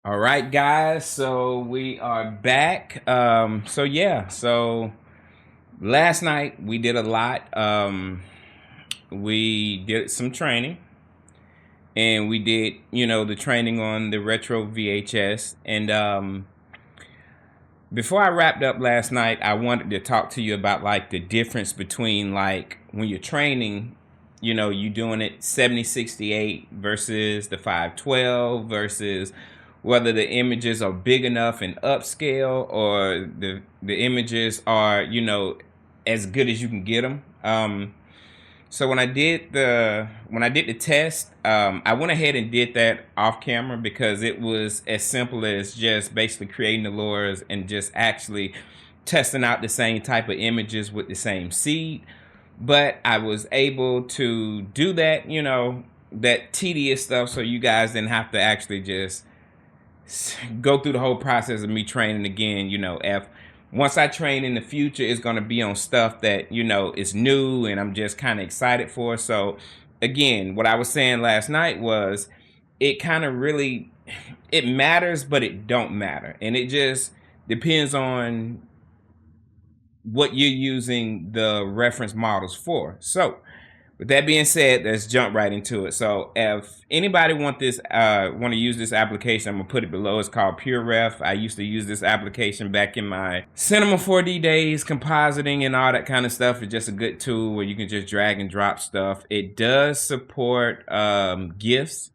All right, guys. So we are back. So last night we did a lot. We did some training, and we did, the training on the retro VHS. And before I wrapped up last night, I wanted to talk to you about like the difference between like when you're training, you doing it 7068 versus the 512 versus whether the images are big enough and upscale or the images are, as good as you can get them. So when I did the test, I went ahead and did that off camera because it was as simple as just basically creating the Loras and just actually testing out the same type of images with the same seed. But I was able to do that, that tedious stuff, so you guys didn't have to actually just go through the whole process of me training again. If once I train in the future, it's going to be on stuff that is new and I'm just kind of excited for. So again, what I was saying last night was it kind of really it matters, but it don't matter, and it just depends on what you're using the reference models for. So with that being said, let's jump right into it. So if anybody want to use this application, I'm gonna put it below. It's called PureRef. I used to use this application back in my Cinema 4D days, compositing and all that kind of stuff. It's just a good tool where you can just drag and drop stuff. It does support GIFs.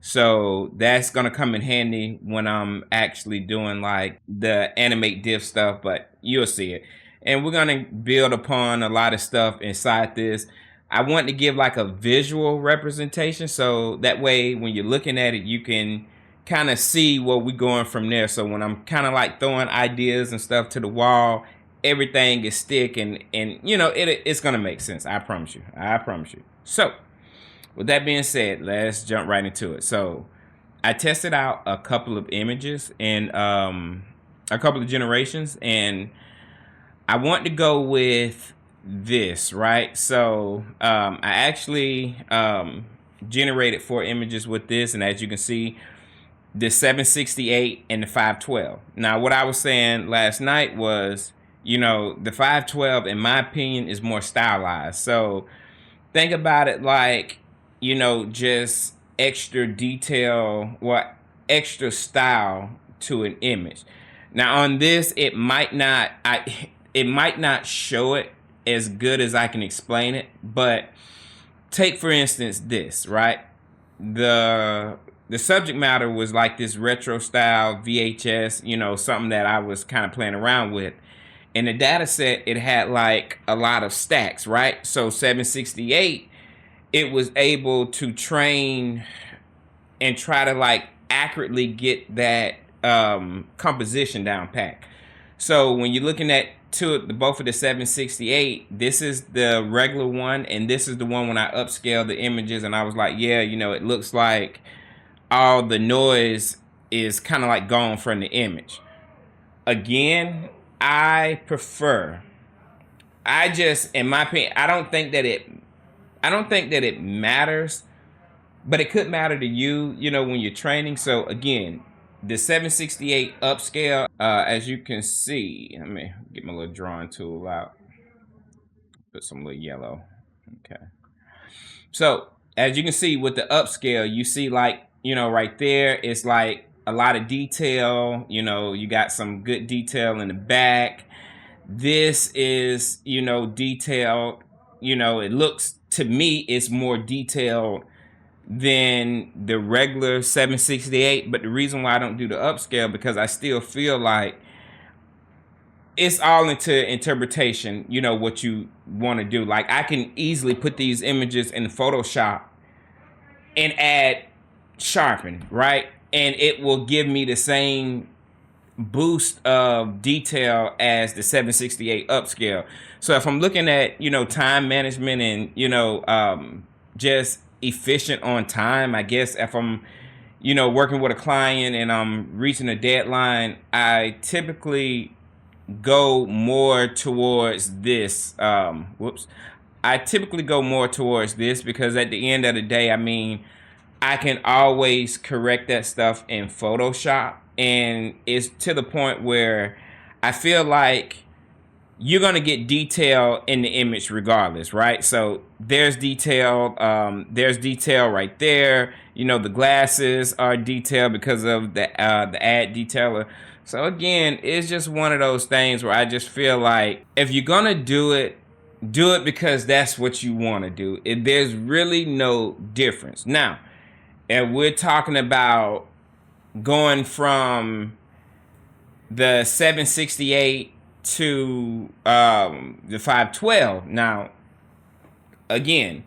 So that's gonna come in handy when I'm actually doing like the animate diff stuff, but you'll see it. And we're gonna build upon a lot of stuff inside this. I want to give like a visual representation, so that way when you're looking at it, you can kind of see where we're going from there. So when I'm kind of like throwing ideas and stuff to the wall, everything is stick and it's gonna make sense. I promise you. I promise you. So with that being said, let's jump right into it. So I tested out a couple of images and a couple of generations, and I want to go with this, right? So I actually generated 4 images with this, and as you can see, the 768 and the 512. Now, what I was saying last night was, the 512, in my opinion, is more stylized. So think about it like, just extra detail or extra style to an image. Now on this, it might not show it as good as I can explain it, but take for instance this, right? The subject matter was like this retro style VHS, something that I was kind of playing around with. In the data set, it had like a lot of stacks, right? So 768, it was able to train and try to like accurately get that composition down pat. So when you're looking at both of the 768, this is the regular one, and this is the one when I upscale the images, and I was like, yeah, it looks like all the noise is kind of like gone from the image. Again, I prefer. In my opinion, I don't think that it matters, but it could matter to you, when you're training. So again, the 768 upscale, as you can see, let me get my little drawing tool out, put some little yellow. Okay. So as you can see with the upscale, you see like, right there, it's like a lot of detail, you got some good detail in the back. This is, detailed, it looks, to me, it's more detailed than the regular 768. But the reason why I don't do the upscale, because I still feel like it's all into interpretation, what you want to do. Like I can easily put these images in Photoshop and add sharpen, right? And it will give me the same boost of detail as the 768 upscale. So if I'm looking at, time management and, just efficient on time, I guess if I'm, working with a client and I'm reaching a deadline, I typically go more towards this. I typically go more towards this because at the end of the day, I mean, I can always correct that stuff in Photoshop. And it's to the point where I feel like you're going to get detail in the image regardless, right? So there's detail right there. You know, the glasses are detailed because of the ad detailer. So again, it's just one of those things where I just feel like if you're going to do it because that's what you want to do. There's really no difference. Now, if we're talking about going from the 768 to the 512. Now, again,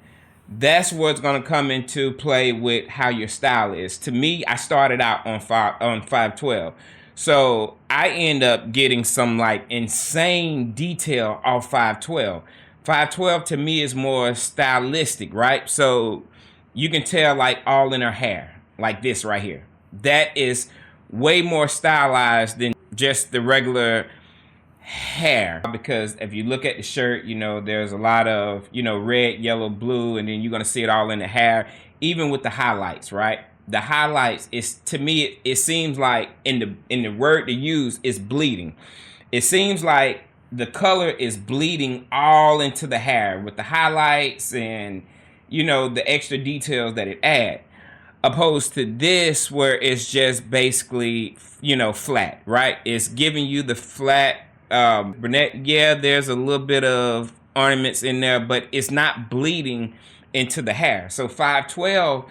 that's what's going to come into play with how your style is. To me, I started out on 512. So I end up getting some like insane detail off 512. 512 to me is more stylistic, right? So you can tell like all in her hair, like this right here. That is way more stylized than just the regular hair, because if you look at the shirt, you know, there's a lot of, you know, red, yellow, blue, and then you're going to see it all in the hair, even with the highlights, right? The highlights is, to me, it seems like in the word to use is bleeding. It seems like the color is bleeding all into the hair with the highlights and, you know, the extra details that it adds, opposed to this where it's just basically, you know, flat, right? It's giving you the flat brunette. Yeah, there's a little bit of ornaments in there, but it's not bleeding into the hair. So 512,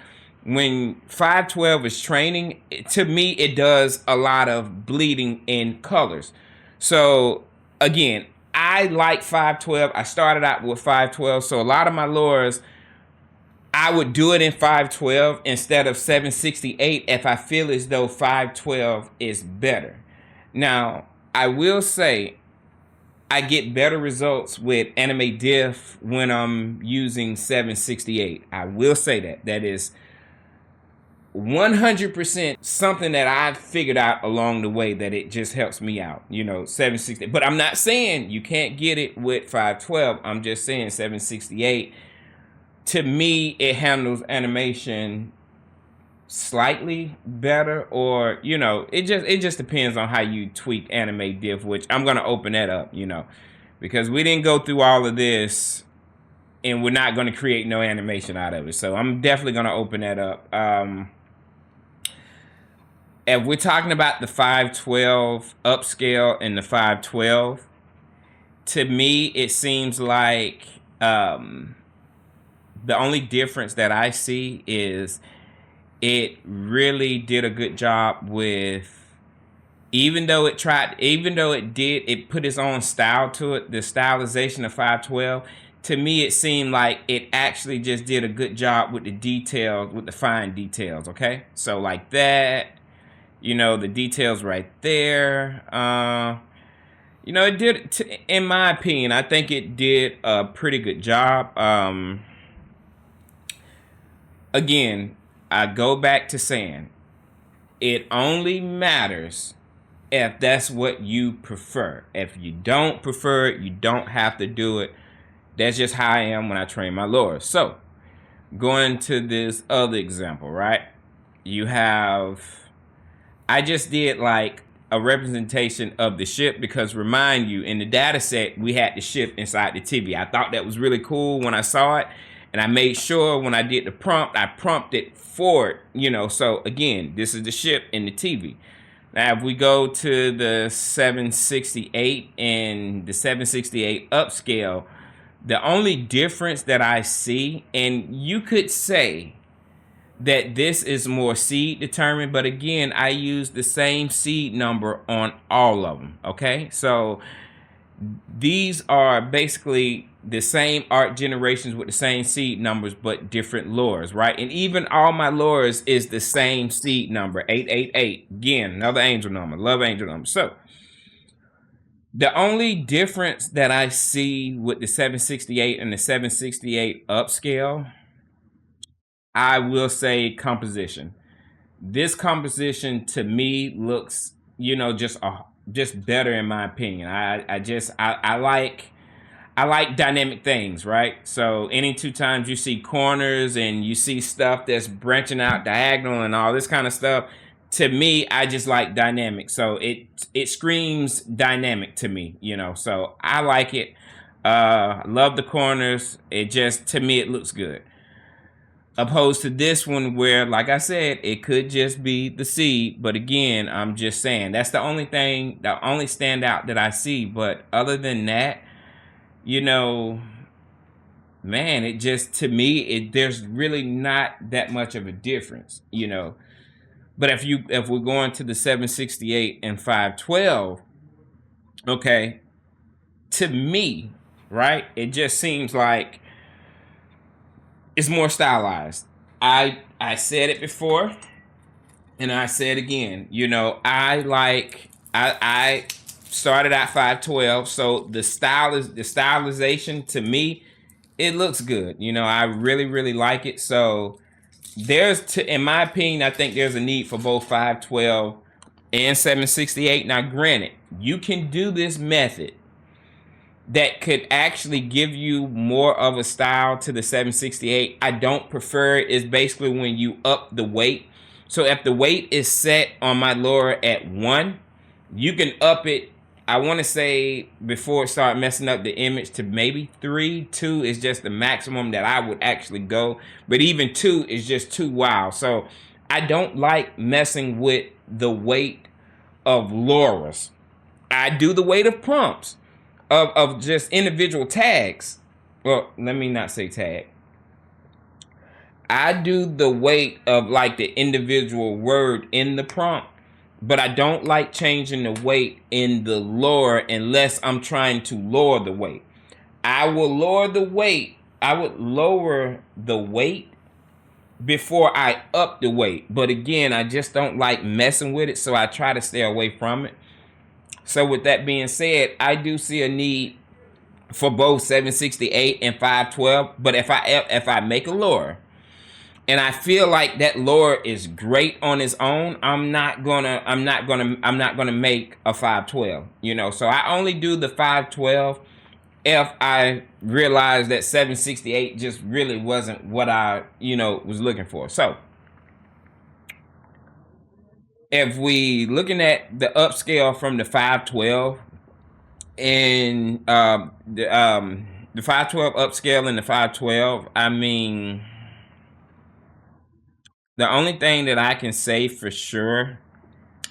when 512 is training, to me, it does a lot of bleeding in colors. So again, I like 512. I started out with 512. So a lot of my Loras, I would do it in 512 instead of 768 if I feel as though 512 is better. Now, I will say I get better results with Anime Diff when I'm using 768. I will say that. That is 100% something that I've figured out along the way that it just helps me out. You know, 768. But I'm not saying you can't get it with 512. I'm just saying 768. To me, it handles animation slightly better, or, you know, it just depends on how you tweak Anime Diff, which I'm gonna open that up, you know, because we didn't go through all of this and we're not gonna create no animation out of it. So I'm definitely gonna open that up. If we're talking about the 512 upscale and the 512, to me, it seems like the only difference that I see is it really did a good job with, even though it put its own style to it, the stylization of 512, to me it seemed like it actually just did a good job with the details, with the fine details, okay? So like that, you know, the details right there, you know, it did, in my opinion, I think it did a pretty good job. Again, I go back to saying it only matters if that's what you prefer. If you don't prefer it, you don't have to do it. That's just how I am when I train my Loras. So, going to this other example, right? You have, I just did like a representation of the ship because, remind you, in the data set, we had the ship inside the TV. I thought that was really cool when I saw it. And I made sure when I did the prompt, I prompted for it, you know. So again, this is the ship in the TV. Now, if we go to the 768 and the 768 upscale, the only difference that I see, and you could say that this is more seed determined, but again, I use the same seed number on all of them, okay? So these are basically the same art generations with the same seed numbers, but different Loras, right? And even all my Loras is the same seed number, 888. Again, another angel number, love angel number. So the only difference that I see with the 768 and the 768 upscale, I will say composition. This composition to me looks, you know, just better in my opinion. I I like dynamic things, right? So any two times you see corners and you see stuff that's branching out diagonal and all this kind of stuff, to me, I just like dynamic. So it screams dynamic to me, you know. So I like it. I love the corners. It just, to me, it looks good. Opposed to this one where, like I said, it could just be the seed. But again, I'm just saying that's the only thing, the only standout that I see. But other than that, you know, man, it just, to me, there's really not that much of a difference, you know. But if we're going to the 768 and 512, okay, to me, right, it just seems like it's more stylized. I said it before, and I say it again. You know, I started at 512, so the stylization to me, it looks good. You know, I really like it. So in my opinion, I think there's a need for both 512 and 768. Now, granted, you can do this method that could actually give you more of a style to the 768. I don't prefer it. It's basically when you up the weight. So if the weight is set on my Lora at 1, you can up it, I want to say, before it start messing up the image, to maybe 3. 2 is just the maximum that I would actually go. But even 2 is just too wild. So I don't like messing with the weight of Loras. I do the weight of prompts, of just individual tags. Well, let me not say tag. I do the weight of like the individual word in the prompt, but I don't like changing the weight in the Lora unless I'm trying to lower the weight. I will lower the weight. I would lower the weight before I up the weight. But again, I just don't like messing with it, so I try to stay away from it. So with that being said, I do see a need for both 768 and 512. But if I make a Lora and I feel like that Lora is great on its own, I'm not gonna make a 512. You know, so I only do the 512 if I realize that 768 just really wasn't what I, was looking for. So if we looking at the upscale from the 512 and the 512 upscale and the 512, I mean, the only thing that I can say for sure,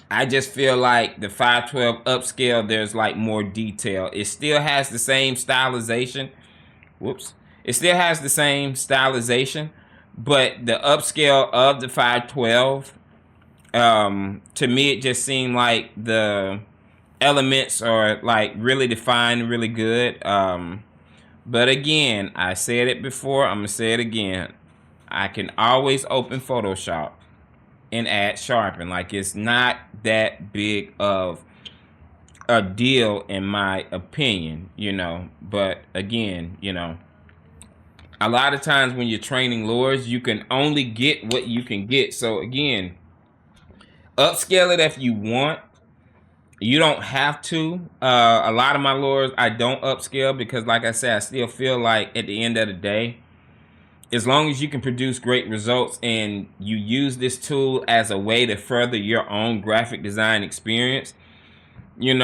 I just feel like the 512 upscale, there's like more detail. It still has the same stylization. Whoops. It still has the same stylization, but the upscale of the 512, to me, it just seemed like the elements are like really defined, really good. But again, I said it before, I'm gonna say it again. I can always open Photoshop and add sharpen. Like, it's not that big of a deal in my opinion, But again, a lot of times when you're training Loras, you can only get what you can get. So again, upscale it if you want. You don't have to. A lot of my Loras I don't upscale because, like I said, I still feel like at the end of the day, as long as you can produce great results and you use this tool as a way to further your own graphic design experience, you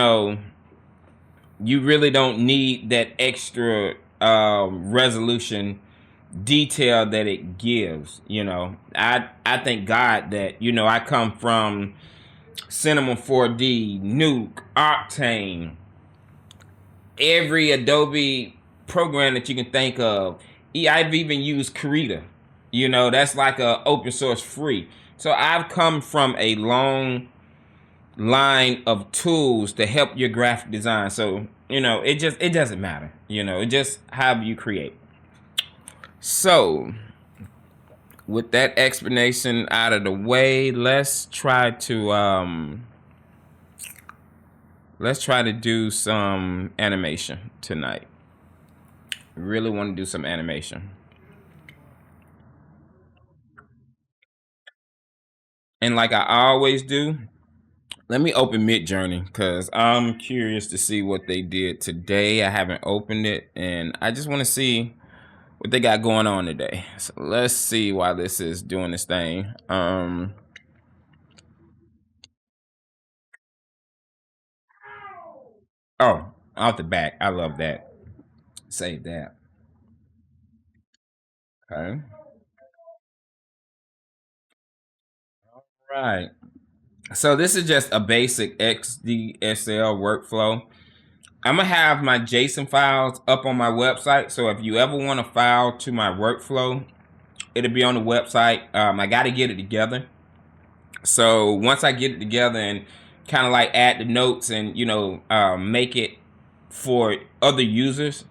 really don't need that extra resolution detail that it gives. I thank God that, I come from Cinema 4D, Nuke, Octane, every Adobe program that you can think of. I've even used Krita. That's like a open source free. So I've come from a long line of tools to help your graphic design. So, it doesn't matter. It just how you create. So with that explanation out of the way, let's try to do some animation tonight. Really want to do some animation. And like I always do, Let me open Midjourney because I'm curious to see what they did today. I haven't opened it, and I just want to see what they got going on today. So let's see why this is doing this thing. Oh, out the back. I love that. Save that. Okay. Right. So this is just a basic XDSL workflow. I'm gonna have my JSON files up on my website. So if you ever want a file to my workflow, it'll be on the website. I got to get it together. So once I get it together and kind of like add the notes and make it for other users,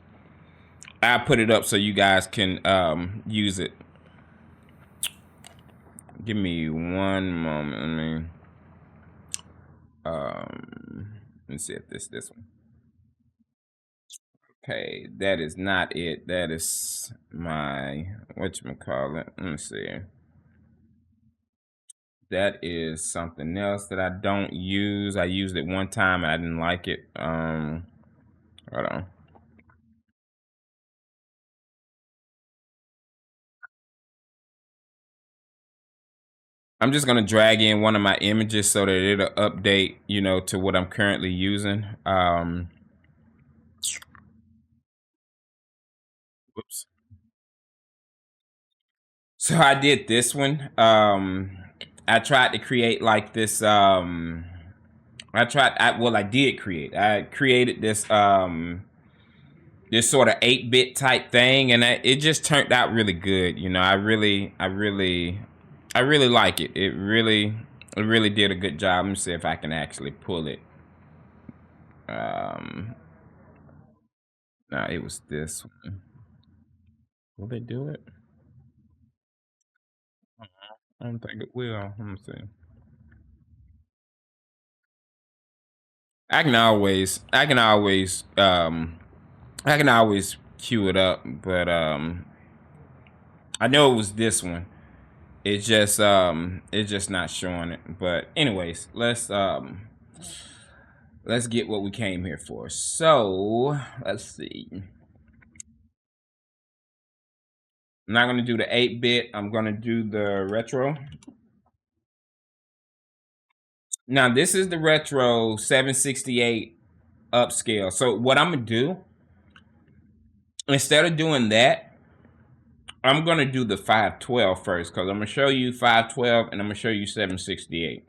I put it up so you guys can use it. Give me one moment. Let me see if this one. Okay, that is not it. That is my whatchamacallit. Let me see. That is something else that I don't use. I used it one time and I didn't like it. Hold on. I'm just gonna drag in one of my images so that it'll update, to what I'm currently using. Whoops. So I did this one. I tried to create like this. I did create. I created this sort of 8-bit type thing, and it just turned out really good. I really like it. It really did a good job. Let me see if I can actually pull it. No, it was this one. Will they do it? I don't think it will. Let me see. I can always, I can always queue it up, but I know it was this one. It's just not showing it. But anyways, let's get what we came here for. So let's see. I'm not gonna do the 8-bit. I'm gonna do the retro. Now this is the retro 768 upscale. So what I'm gonna do, instead of doing that, I'm gonna do the 512 first because I'm gonna show you 512 and I'm gonna show you 768.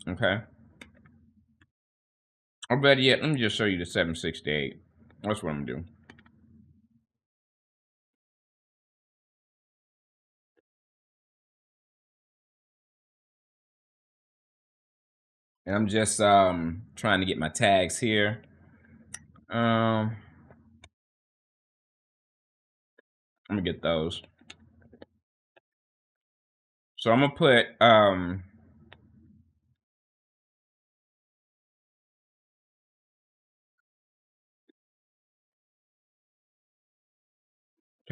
Okay. Or better yet, let me just show you the 768. That's what I'm gonna do. And I'm just trying to get my tags here. I'm gonna get those. So I'm gonna put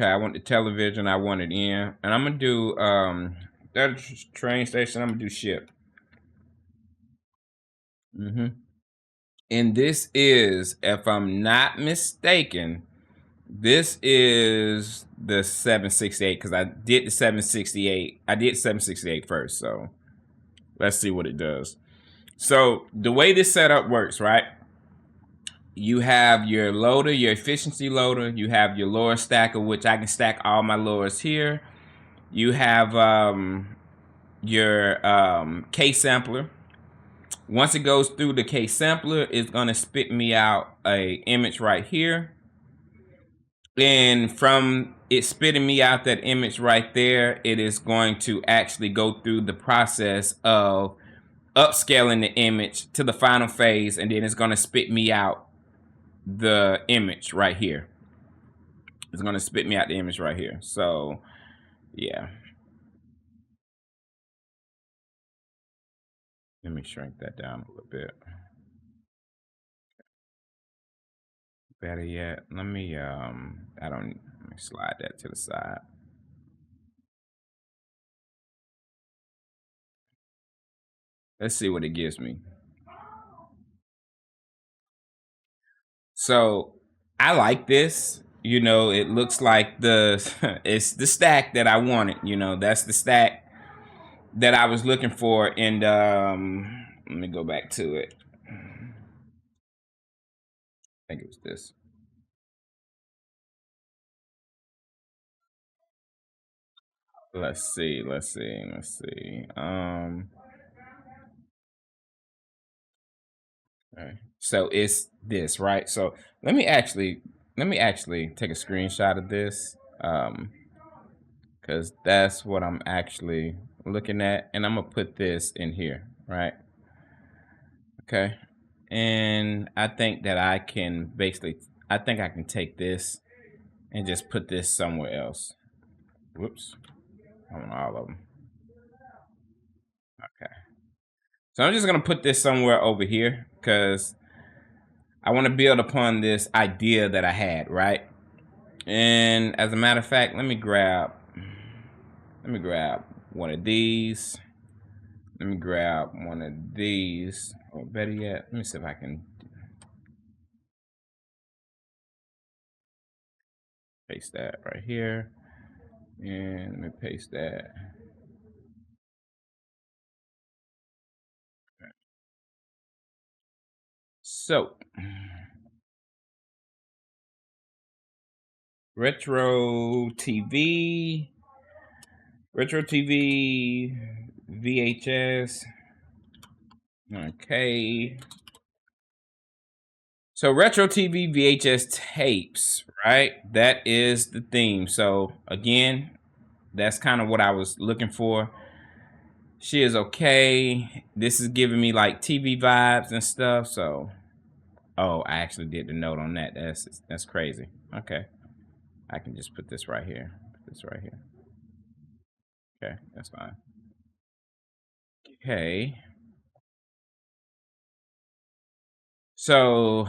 okay, I want the television, I want it in, and I'm gonna do that train station. I'm gonna do ship. And this is, if I'm not mistaken, this is the 768 because I did the 768. I did 768 first, so let's see what it does. So the way this setup works, right? You have your loader, your efficiency loader. You have your Lora stacker, which I can stack all my Loras here. You have your K sampler. Once it goes through the K sampler, it's gonna spit me out a image right here. And from it spitting me out that image right there, it is going to actually go through the process of upscaling the image to the final phase, and then it's gonna spit me out the image right here. It's gonna spit me out the image right here. So yeah. Let me shrink that down a little bit. Better yet, let me let me slide that to the side. Let's see what it gives me. So I like this. You know, it looks like it's the stack that I wanted. You know, that's the stack that I was looking for. And let me go back to it. I think it was this. Let's see. Okay. So it's this, right? So let me actually take a screenshot of this. Because that's what I'm actually looking at. And I'm gonna put this in here, right? Okay. And I think that I think I can take this and just put this somewhere else. Whoops. I want all of them. Okay. So I'm just gonna put this somewhere over here because I want to build upon this idea that I had, right? And as a matter of fact, let me grab one of these. Let me grab one of these. Or better yet, let me see if I can paste that right here. And let me paste that. So, retro TV, VHS. Okay. So retro TV VHS tapes, right? That is the theme. So again, that's kind of what I was looking for. She is okay. This is giving me like TV vibes and stuff. So, oh, I actually did the note on that. That's crazy. Okay, I can just put this right here. Put this right here. Okay, that's fine. Okay. So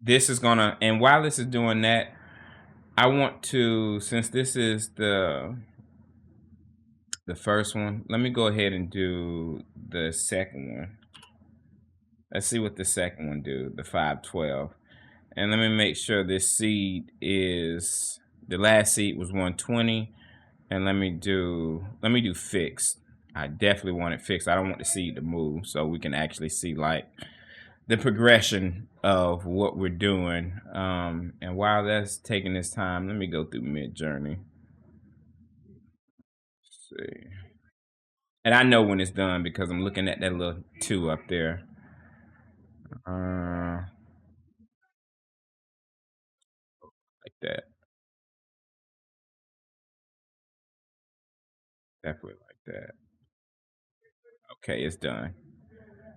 this is gonna, and while this is doing that, I want to, since this is the first one, let me go ahead and do the second one. Let's see what the second one do, the 512. And let me make sure this seed is, the last seed was 120. And let me do fixed. I definitely want it fixed. I don't want the seed to move, so we can actually see like the progression of what we're doing. And while that's taking this time, let me go through Mid Journey. See. And I know when it's done because I'm looking at that little 2 up there. Like that. Definitely like that. Okay, it's done.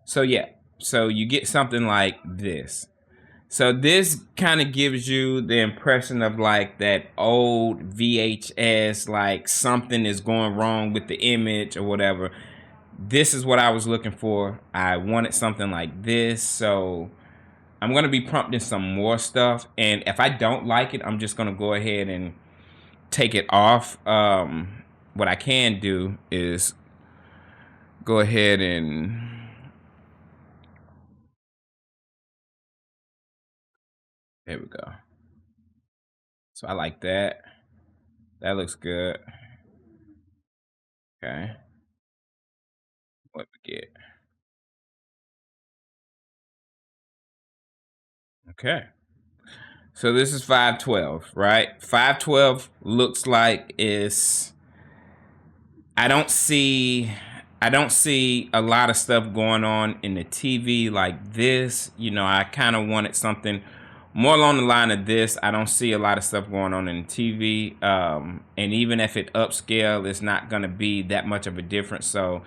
So yeah, so you get something like this. So this kind of gives you the impression of like that old VHS, like something is going wrong with the image or whatever. This is what I was looking for. I wanted something like this. So I'm going to be prompting some more stuff. And if I don't like it, I'm just going to go ahead and take it off. What I can do is go ahead and there we go. So I like that. That looks good. Okay. What we get? Okay. So this is 512, right? 512 looks like it's I don't see a lot of stuff going on in the TV like this. You know, I kind of wanted something more along the line of this. I don't see a lot of stuff going on in the TV. And even if it upscale, it's not going to be that much of a difference. So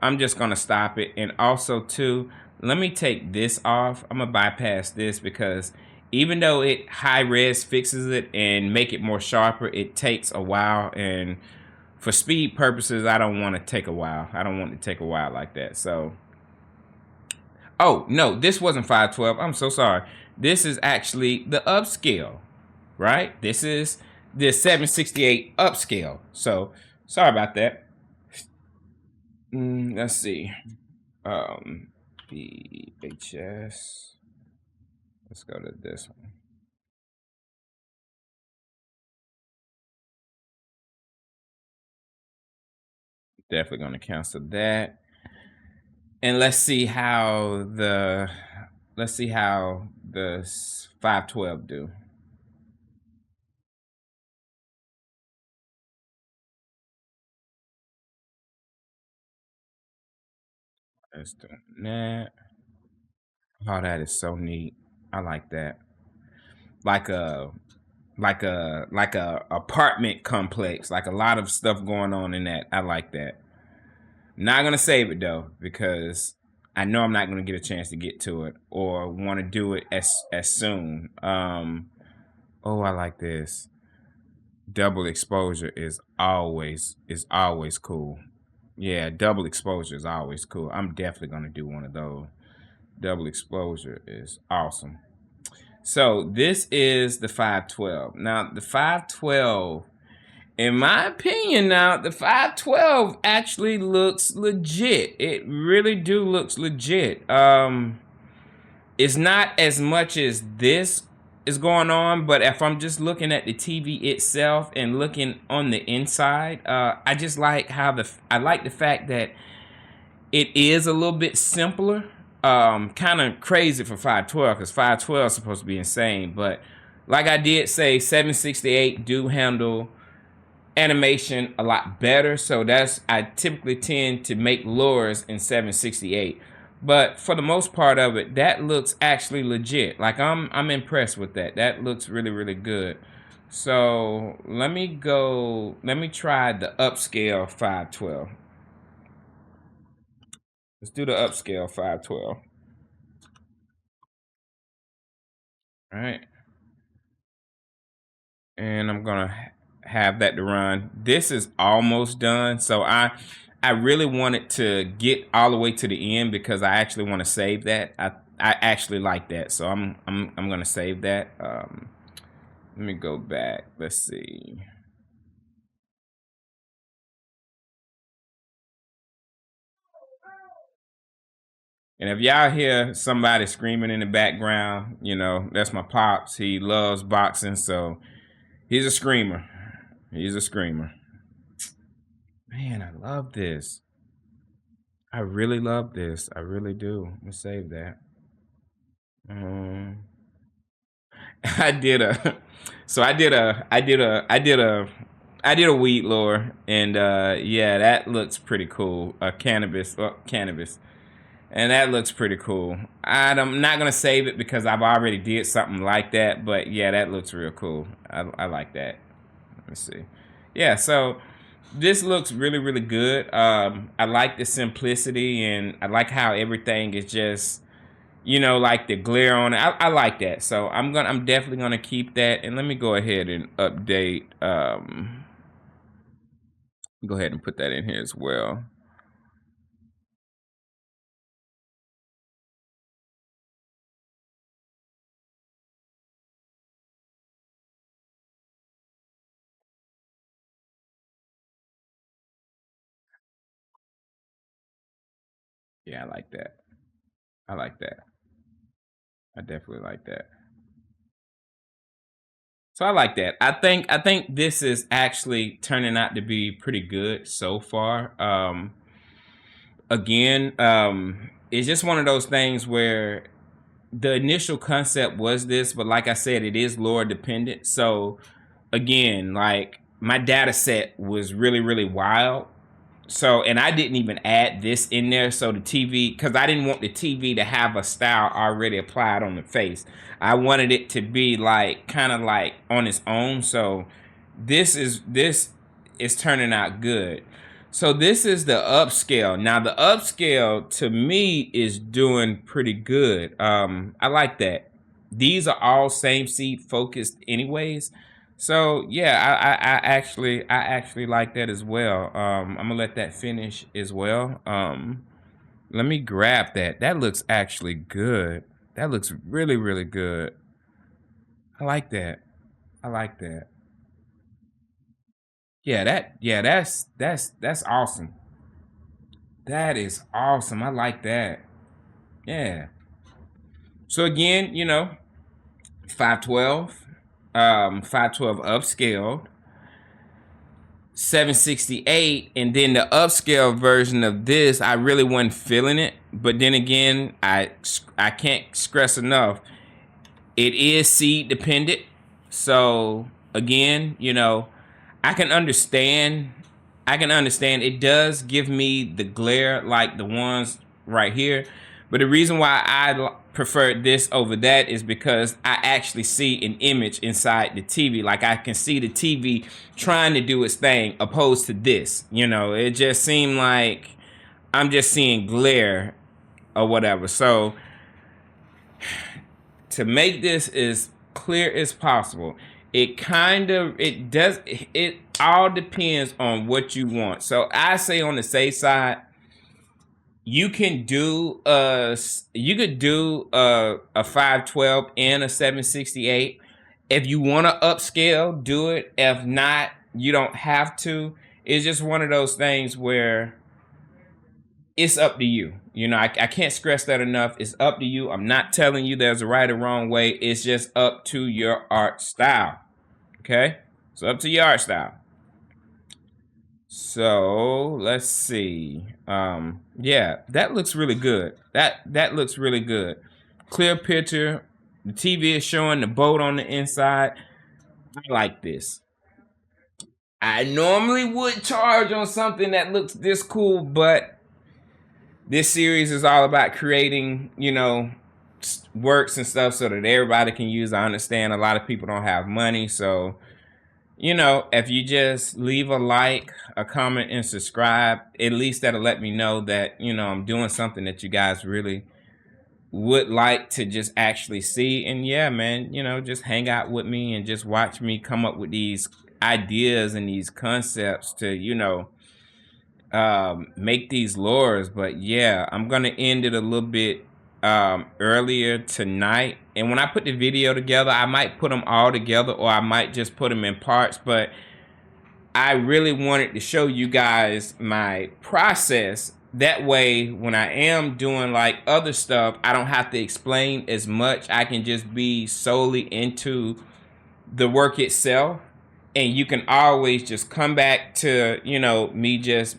I'm just going to stop it. And also, too, let me take this off. I'm going to bypass this because even though it high res fixes it and make it more sharper, it takes a while. And for speed purposes, I don't want to take a while. I don't want to take a while like that. So, oh no, this wasn't 512. I'm so sorry. This is actually the upscale, right? This is the 768 upscale. So sorry about that. Let's see. VHS. Let's go to this one. Definitely going to cancel that. And let's see how the 512 do. Let's do that. Oh, that is so neat. I like that. Like a apartment complex. Like a lot of stuff going on in that. I like that. Not gonna save it though, because I know I'm not gonna get a chance to get to it or want to do it as soon. Oh, I like this. Double exposure is always cool. Yeah, double exposure is always cool. I'm definitely gonna do one of those. Double exposure is awesome. So this is the 512. Now the 512, in my opinion, now the 512 actually looks legit. It really do looks legit. It's not as much as this is going on, but if I'm just looking at the TV itself and looking on the inside, I just like how I like the fact that it is a little bit simpler. Kind of crazy for 512 because 512 is supposed to be insane, but like I did say, 768 do handle animation a lot better, so that's I typically tend to make Loras in 768. But for the most part of it, that looks actually legit. Like I'm impressed with that. That looks really, really good. So let me try the upscale 512. Let's do the upscale 512. All right. And I'm gonna have that to run. This is almost done, so I really wanted to get all the way to the end because I actually want to save that. I actually like that, so I'm gonna save that. Let me go back. Let's see. And if y'all hear somebody screaming in the background, you know that's my pops. He loves boxing, so he's a screamer. He's a screamer. Man, I love this. I really love this. I really do. Let me save that. Um, I did a, so I did a weed lore, and yeah, that looks pretty cool. Cannabis, and that looks pretty cool. I'm not gonna save it because I've already did something like that, but yeah, that looks real cool. I like that. Let me see. Yeah, so this looks really, really good. I like the simplicity, and I like how everything is just, you know, like the glare on it. I like that. So I'm definitely gonna keep that. And let me go ahead and update. Go ahead and put that in here as well. Yeah, I like that. I like that. I definitely like that. So I like that. I think this is actually turning out to be pretty good so far. Again, it's just one of those things where the initial concept was this, but like I said, it is Lora dependent. So again, like my data set was really, really wild. So, and I didn't even add this in there. So the TV, because I didn't want the TV to have a style already applied on the face. I wanted it to be like kind of like on its own. So this is turning out good. So this is the upscale. Now the upscale to me is doing pretty good. I like that. These are all same seed focused anyways. So yeah, I actually like that as well. I'm gonna let that finish as well. Let me grab that. That looks actually good. That looks really, really good. I like that. I like that. Yeah, that's awesome. That is awesome. I like that. Yeah. So again, you know, 512, 512 upscaled, 768, and then the upscale version of this, I really wasn't feeling it. But then again, I can't stress enough, it is seed dependent. So again, you know, I can understand. I can understand it does give me the glare like the ones right here. But the reason why I prefer this over that is because I actually see an image inside the TV. Like I can see the TV trying to do its thing opposed to this. You know, it just seemed like I'm just seeing glare or whatever. So to make this as clear as possible, it all depends on what you want. So I say on the safe side, you could do a 512 and a 768. If you want to upscale, do it. If not, you don't have to. It's just one of those things where it's up to you. You know, I can't stress that enough. It's up to you. I'm not telling you there's a right or wrong way. It's just up to your art style. Okay? It's up to your art style. So let's see. Yeah, that looks really good. That looks really good. Clear picture. The TV is showing the boat on the inside. I like this. I normally would charge on something that looks this cool, but this series is all about creating, you know, works and stuff so that everybody can use. I understand a lot of people don't have money, so you know, if you just leave a like, a comment, and subscribe, at least that'll let me know that, you know, I'm doing something that you guys really would like to just actually see. And yeah, man, you know, just hang out with me and just watch me come up with these ideas and these concepts to, you know, make these Loras. But yeah, I'm gonna end it a little bit earlier tonight, and when I put the video together, I might put them all together or I might just put them in parts. But I really wanted to show you guys my process. That way, when I am doing like other stuff, I don't have to explain as much. I can just be solely into the work itself, and you can always just come back to, you know, me just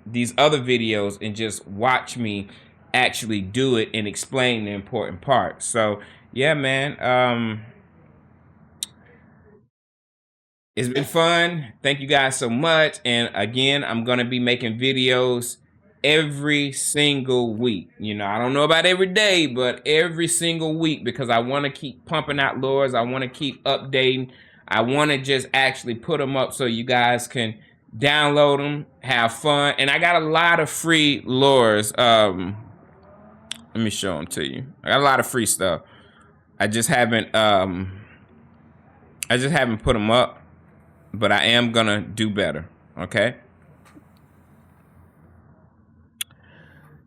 these other videos and just watch me actually do it and explain the important parts. So yeah, man, it's been fun. Thank you guys so much. And again, I'm gonna be making videos every single week. You know, I don't know about every day, but every single week, because I want to keep pumping out Loras. I want to keep updating. I want to just actually put them up so you guys can download them, have fun. And I got a lot of free Loras. Let me show them to you. I got a lot of free stuff. I just haven't put them up, but I am gonna do better. Okay.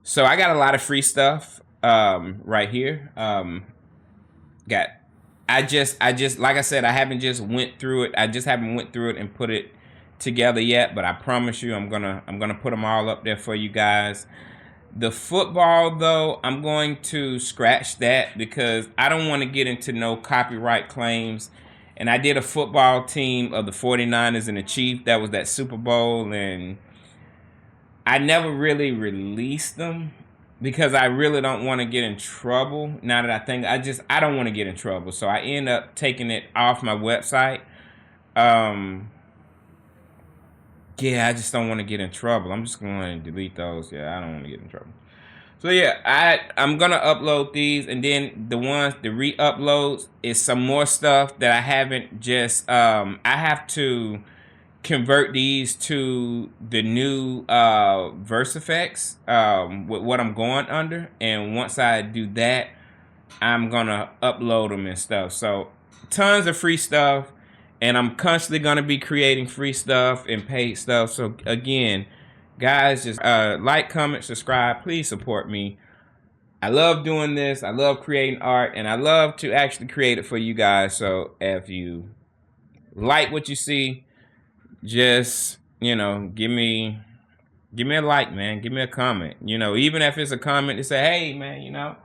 So I got a lot of free stuff right here. I just like I said, I haven't just went through it. I just haven't went through it and put it together yet, but I promise you I'm gonna put them all up there for you guys. The football, though, I'm going to scratch that because I don't want to get into no copyright claims. And I did a football team of the 49ers and the Chiefs. That was that Super Bowl, and I never really released them because I really don't want to get in trouble. Now that I think, I don't want to get in trouble. So I end up taking it off my website. Yeah, I just don't want to get in trouble. I'm just going to delete those. Yeah, I don't want to get in trouble. So yeah, I'm gonna upload these, and then the re-uploads is some more stuff that I haven't just I have to convert these to the new VRSeFX with what I'm going under, and once I do that, I'm gonna upload them and stuff. So tons of free stuff, and I'm constantly gonna be creating free stuff and paid stuff. So again, guys, just like, comment, subscribe. Please support me. I love doing this. I love creating art, and I love to actually create it for you guys. So if you like what you see, just, you know, give me a like, man. Give me a comment. You know, even if it's a comment to say, hey, man, you know,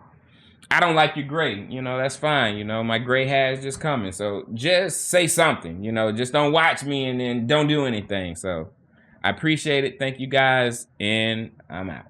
I don't like your gray. You know, that's fine. You know, my gray hair is just coming. So just say something. You know, just don't watch me and then don't do anything. So I appreciate it. Thank you guys, and I'm out.